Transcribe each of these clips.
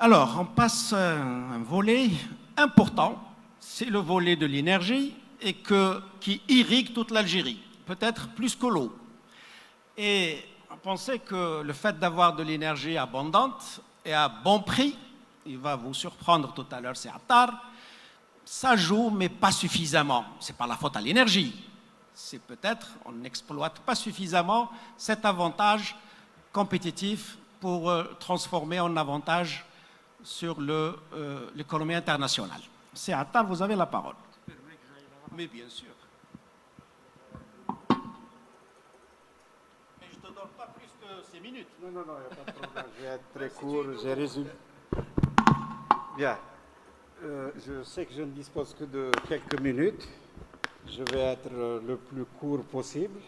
Alors, on passe à un volet important, c'est le volet de l'énergie et qui irrigue toute l'Algérie, peut-être plus que l'eau. Et on pensait que le fait d'avoir de l'énergie abondante et à bon prix, il va vous surprendre tout à l'heure, c'est Attar, ça joue, mais pas suffisamment. Ce n'est pas la faute à l'énergie. C'est peut-être on n'exploite pas suffisamment cet avantage compétitif pour transformer en avantage sur l'économie internationale. C'est Attar, vous avez la parole. Mais bien sûr. Mais je ne te donne pas plus que 6 minutes. Non, il n'y a pas de problème. Je vais être très court, j'ai résumé. Bien. Je sais que je ne dispose que de quelques minutes. Je vais être le plus court possible.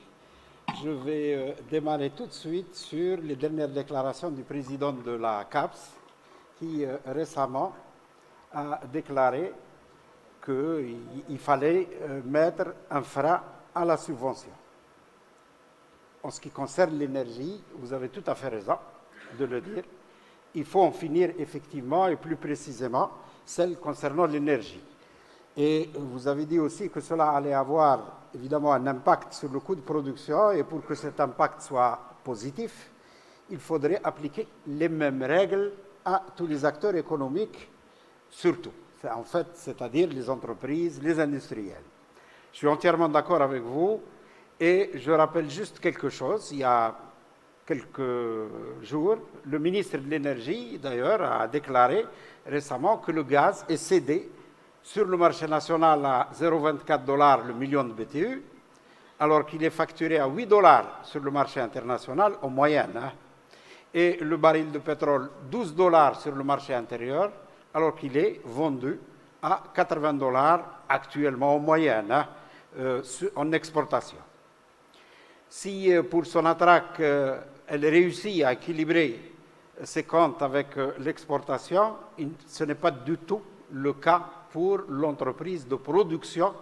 Je vais démarrer tout de suite sur les dernières déclarations du président de la CAPS qui récemment a déclaré qu'il fallait mettre un frein à la subvention. En ce qui concerne l'énergie, vous avez tout à fait raison de le dire. Il faut en finir effectivement et plus précisément celle concernant l'énergie. Et vous avez dit aussi que cela allait avoir évidemment un impact sur le coût de production et pour que cet impact soit positif, il faudrait appliquer les mêmes règles à tous les acteurs économiques, surtout, en fait, c'est-à-dire les entreprises, les industriels. Je suis entièrement d'accord avec vous et je rappelle juste quelque chose. Il y a quelques jours, le ministre de l'Énergie, d'ailleurs, a déclaré récemment que le gaz est cédé sur le marché national à 0,24 $ le million de BTU, alors qu'il est facturé à 8 $ sur le marché international en moyenne. Et le baril de pétrole, 12 $ sur le marché intérieur, alors qu'il est vendu à 80 $ actuellement en moyenne en exportation. Si pour Sonatrach, elle réussit à équilibrer ses comptes avec l'exportation, ce n'est pas du tout le cas pour l'entreprise de production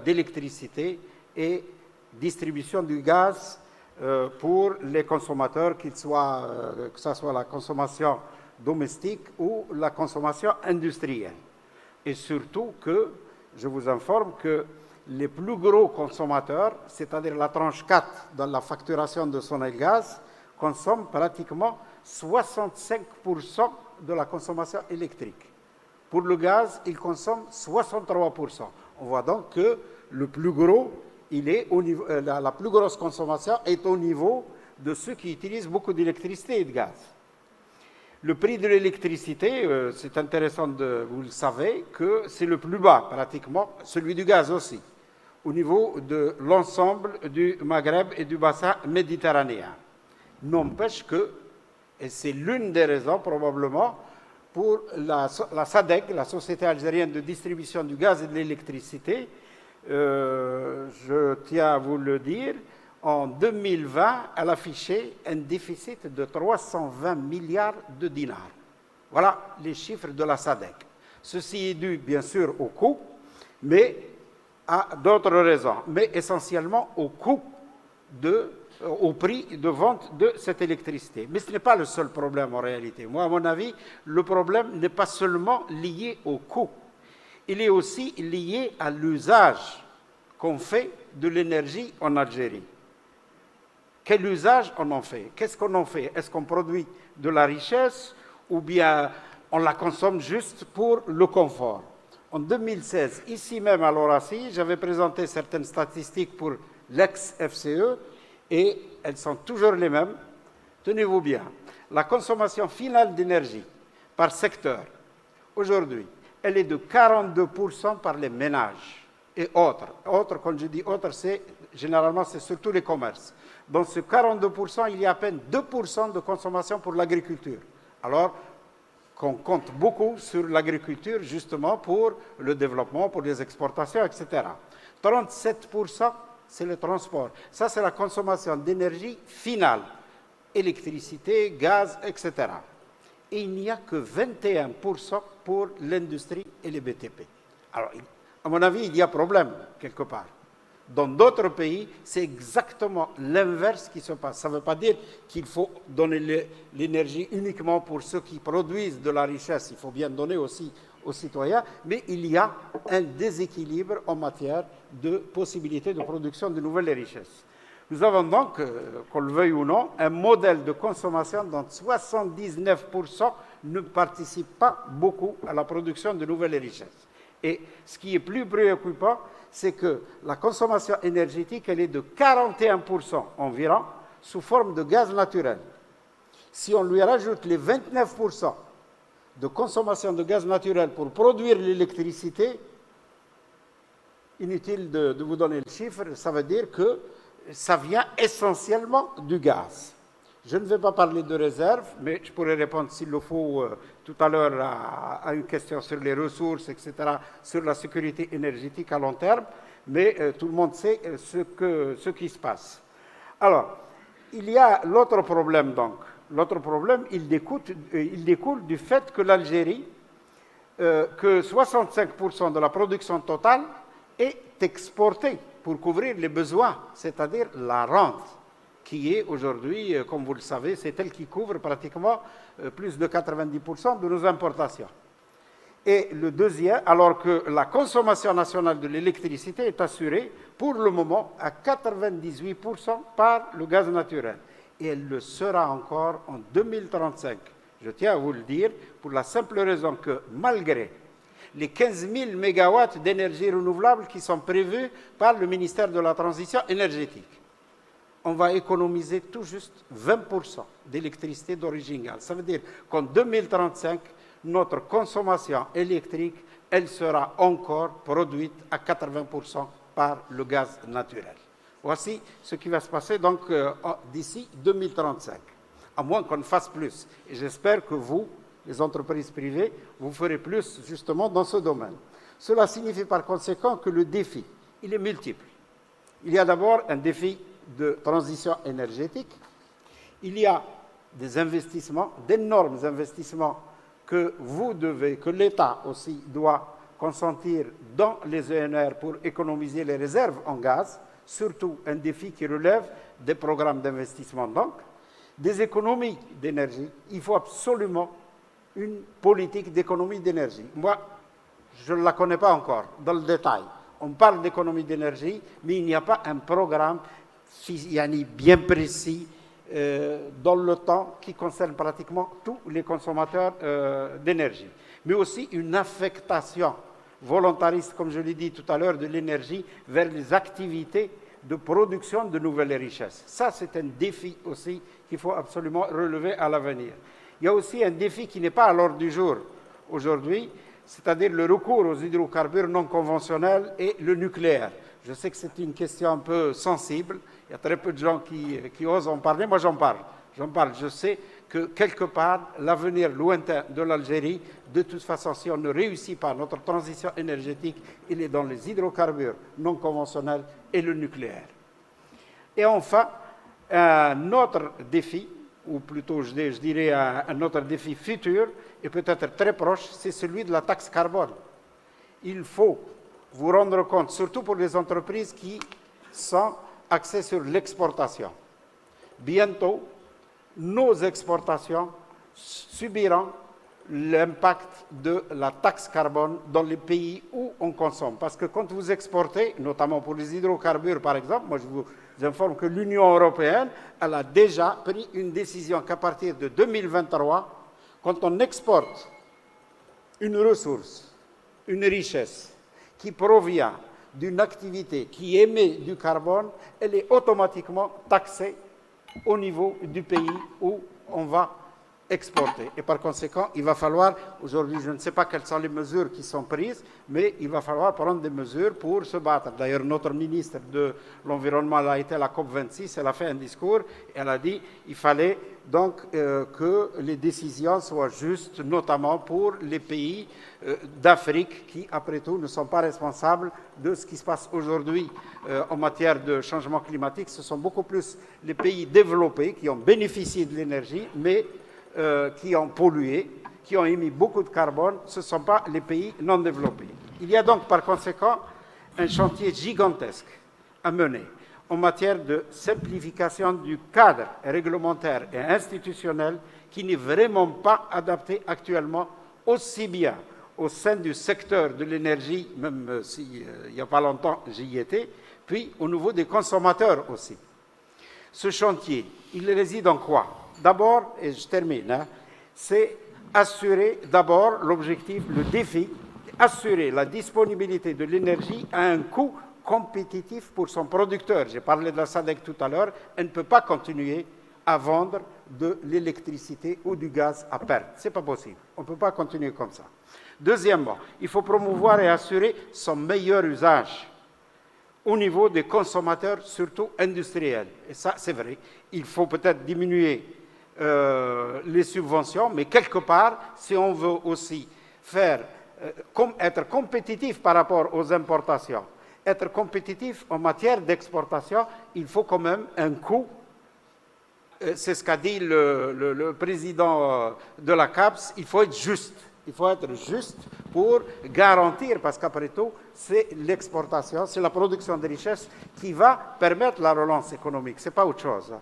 d'électricité et distribution du gaz pour les consommateurs, que ce soit la consommation domestique ou la consommation industrielle. Et surtout que, je vous informe que les plus gros consommateurs, c'est-à-dire la tranche 4 dans la facturation de Sonelgaz, consomment pratiquement 65% de la consommation électrique. Pour le gaz, ils consomment 63%. On voit donc que le plus gros, la plus grosse consommation est au niveau de ceux qui utilisent beaucoup d'électricité et de gaz. Le prix de l'électricité, c'est intéressant, vous le savez, que c'est le plus bas pratiquement, celui du gaz aussi, au niveau de l'ensemble du Maghreb et du bassin méditerranéen. N'empêche que, et c'est l'une des raisons probablement, pour la SADEC, la Société algérienne de distribution du gaz et de l'électricité, je tiens à vous le dire, en 2020, elle affichait un déficit de 320 milliards de dinars. Voilà les chiffres de la SADEC. Ceci est dû bien sûr au coût, mais à d'autres raisons, mais essentiellement au prix de vente de cette électricité. Mais ce n'est pas le seul problème en réalité. Moi, à mon avis, le problème n'est pas seulement lié au coût. Il est aussi lié à l'usage qu'on fait de l'énergie en Algérie. Quel usage on en fait? Qu'est-ce qu'on en fait? Est-ce qu'on produit de la richesse ou bien on la consomme juste pour le confort? En 2016, ici même à l'Orassi, j'avais présenté certaines statistiques pour l'ex-FCE et elles sont toujours les mêmes. Tenez-vous bien, la consommation finale d'énergie par secteur, aujourd'hui, elle est de 42% par les ménages et autres. Autres, quand je dis autres, généralement, c'est surtout les commerces. Dans ce 42%, il y a à peine 2% de consommation pour l'agriculture. Alors qu'on compte beaucoup sur l'agriculture, justement, pour le développement, pour les exportations, etc. 37%, c'est le transport. Ça, c'est la consommation d'énergie finale, électricité, gaz, etc. Et il n'y a que 21% pour l'industrie et les BTP. Alors, à mon avis, il y a problème quelque part. Dans d'autres pays, c'est exactement l'inverse qui se passe. Ça ne veut pas dire qu'il faut donner l'énergie uniquement pour ceux qui produisent de la richesse. Il faut bien donner aussi aux citoyens, mais il y a un déséquilibre en matière de possibilités de production de nouvelles richesses. Nous avons donc, qu'on le veuille ou non, un modèle de consommation dont 79% ne participent pas beaucoup à la production de nouvelles richesses. Et ce qui est plus préoccupant, c'est que la consommation énergétique, elle est de 41% environ, sous forme de gaz naturel. Si on lui rajoute les 29% de consommation de gaz naturel pour produire l'électricité, inutile de vous donner le chiffre, ça veut dire que ça vient essentiellement du gaz. Je ne vais pas parler de réserve, mais je pourrais répondre s'il le faut tout à l'heure à une question sur les ressources, etc., sur la sécurité énergétique à long terme, mais tout le monde sait ce qui se passe. Alors, il y a l'autre problème donc. L'autre problème, il découle du fait que l'Algérie, que 65% de la production totale est exportée pour couvrir les besoins, c'est-à-dire la rente, qui est aujourd'hui, comme vous le savez, c'est elle qui couvre pratiquement plus de 90% de nos importations. Et le deuxième, alors que la consommation nationale de l'électricité est assurée pour le moment à 98% par le gaz naturel. Et elle le sera encore en 2035. Je tiens à vous le dire, pour la simple raison que malgré les 15 000 mégawatts d'énergie renouvelable qui sont prévus par le ministère de la Transition énergétique, on va économiser tout juste 20% d'électricité d'origine gaz. Ça veut dire qu'en 2035, notre consommation électrique, elle sera encore produite à 80% par le gaz naturel. Voici ce qui va se passer donc d'ici 2035, à moins qu'on ne fasse plus. Et j'espère que vous, les entreprises privées, vous ferez plus justement dans ce domaine. Cela signifie par conséquent que le défi, il est multiple. Il y a d'abord un défi de transition énergétique. Il y a des investissements, d'énormes investissements que que l'État aussi doit consentir dans les ENR pour économiser les réserves en gaz, surtout un défi qui relève des programmes d'investissement donc, des économies d'énergie. Il faut absolument une politique d'économie d'énergie. Moi, je ne la connais pas encore dans le détail. On parle d'économie d'énergie, mais il n'y a pas un programme bien précis dans le temps qui concerne pratiquement tous les consommateurs d'énergie. Mais aussi une affectation volontariste, comme je l'ai dit tout à l'heure, de l'énergie vers les activités de production de nouvelles richesses. Ça, c'est un défi aussi qu'il faut absolument relever à l'avenir. Il y a aussi un défi qui n'est pas à l'ordre du jour aujourd'hui, c'est-à-dire le recours aux hydrocarbures non conventionnels et le nucléaire. Je sais que c'est une question un peu sensible, il y a très peu de gens qui osent en parler, moi j'en parle. Je sais que quelque part, l'avenir lointain de l'Algérie, de toute façon, si on ne réussit pas notre transition énergétique, il est dans les hydrocarbures non conventionnels et le nucléaire. Et enfin, un autre défi, ou plutôt je dirais un autre défi futur, et peut-être très proche, c'est celui de la taxe carbone. Il faut vous rendre compte, surtout pour les entreprises qui sont axées sur l'exportation. Bientôt, nos exportations subiront l'impact de la taxe carbone dans les pays où on consomme. Parce que quand vous exportez, notamment pour les hydrocarbures par exemple, moi je vous informe que l'Union européenne, elle a déjà pris une décision qu'à partir de 2023, quand on exporte une ressource, une richesse qui provient d'une activité qui émet du carbone, elle est automatiquement taxée au niveau du pays où on va exporter. Et par conséquent, il va falloir, aujourd'hui, je ne sais pas quelles sont les mesures qui sont prises, mais il va falloir prendre des mesures pour se battre. D'ailleurs, notre ministre de l'Environnement a été à la COP26, elle a fait un discours, et elle a dit qu'il fallait donc que les décisions soient justes, notamment pour les pays d'Afrique qui, après tout, ne sont pas responsables de ce qui se passe aujourd'hui en matière de changement climatique. Ce sont beaucoup plus les pays développés qui ont bénéficié de l'énergie, mais qui ont pollué, qui ont émis beaucoup de carbone, ce ne sont pas les pays non développés. Il y a donc par conséquent un chantier gigantesque à mener en matière de simplification du cadre réglementaire et institutionnel qui n'est vraiment pas adapté actuellement aussi bien au sein du secteur de l'énergie, même s'il n'y a pas longtemps j'y étais, puis au niveau des consommateurs aussi. Ce chantier, il réside en quoi? D'abord, et je termine, c'est assurer d'abord l'objectif, le défi, assurer la disponibilité de l'énergie à un coût compétitif pour son producteur. J'ai parlé de la SADC tout à l'heure, elle ne peut pas continuer à vendre de l'électricité ou du gaz à perte. Ce n'est pas possible. On ne peut pas continuer comme ça. Deuxièmement, il faut promouvoir et assurer son meilleur usage au niveau des consommateurs, surtout industriels. Et ça, c'est vrai. Il faut peut-être diminuer les subventions, mais quelque part, si on veut aussi être compétitif par rapport aux importations, être compétitif en matière d'exportation, il faut quand même un coût. C'est ce qu'a dit le président de la CAPES, il faut être juste. Il faut être juste pour garantir, parce qu'après tout, c'est l'exportation, c'est la production de richesses qui va permettre la relance économique, ce n'est pas autre chose.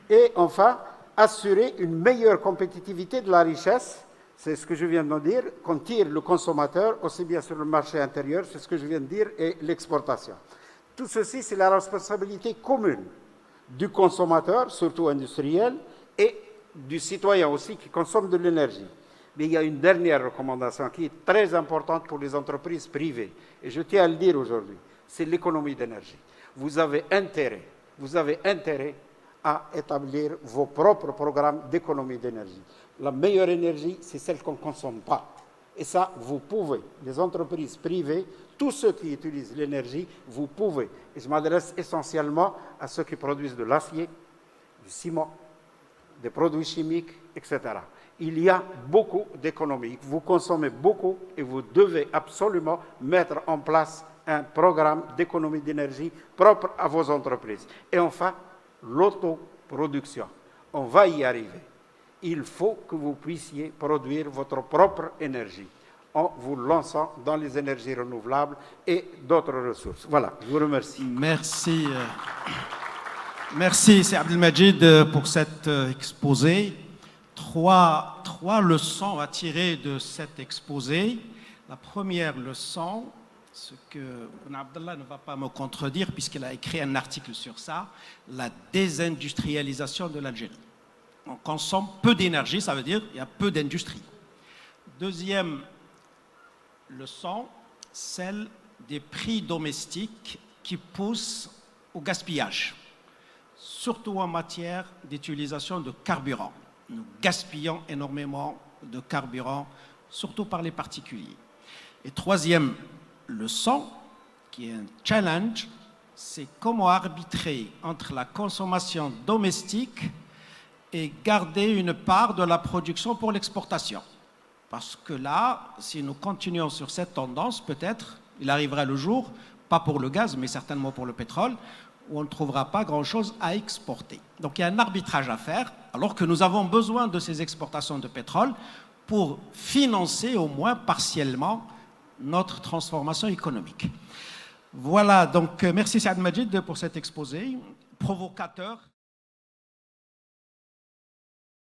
Et enfin, assurer une meilleure compétitivité de la richesse, c'est ce que je viens de dire, qu'on tire le consommateur, aussi bien sur le marché intérieur, c'est ce que je viens de dire, et l'exportation. Tout ceci, c'est la responsabilité commune du consommateur, surtout industriel, et du citoyen aussi qui consomme de l'énergie. Mais il y a une dernière recommandation qui est très importante pour les entreprises privées, et je tiens à le dire aujourd'hui, c'est l'économie d'énergie. Vous avez intérêt à établir vos propres programmes d'économie d'énergie. La meilleure énergie, c'est celle qu'on ne consomme pas. Et ça, vous pouvez, les entreprises privées, tous ceux qui utilisent l'énergie, vous pouvez. Et je m'adresse essentiellement à ceux qui produisent de l'acier, du ciment, des produits chimiques, etc. Il y a beaucoup d'économies. Vous consommez beaucoup et vous devez absolument mettre en place un programme d'économie d'énergie propre à vos entreprises. Et enfin, l'autoproduction. On va y arriver. Il faut que vous puissiez produire votre propre énergie en vous lançant dans les énergies renouvelables et d'autres ressources. Voilà, je vous remercie. Merci. Merci, c'est Abdelmajid, pour cet exposé. Trois leçons à tirer de cet exposé. La première leçon, ce que Abdallah ne va pas me contredire puisqu'il a écrit un article sur ça, la désindustrialisation de l'Algérie. On consomme peu d'énergie, ça veut dire qu'il y a peu d'industrie. Deuxième leçon, celle des prix domestiques qui poussent au gaspillage, surtout en matière d'utilisation de carburant. Nous gaspillons énormément de carburant, surtout par les particuliers. Et troisième leçon, qui est un challenge, c'est comment arbitrer entre la consommation domestique et garder une part de la production pour l'exportation. Parce que là, si nous continuons sur cette tendance, peut-être, il arrivera le jour, pas pour le gaz, mais certainement pour le pétrole, où on ne trouvera pas grand-chose à exporter. Donc il y a un arbitrage à faire, alors que nous avons besoin de ces exportations de pétrole pour financer au moins partiellement notre transformation économique. Voilà, donc merci Saad Majid pour cet exposé provocateur.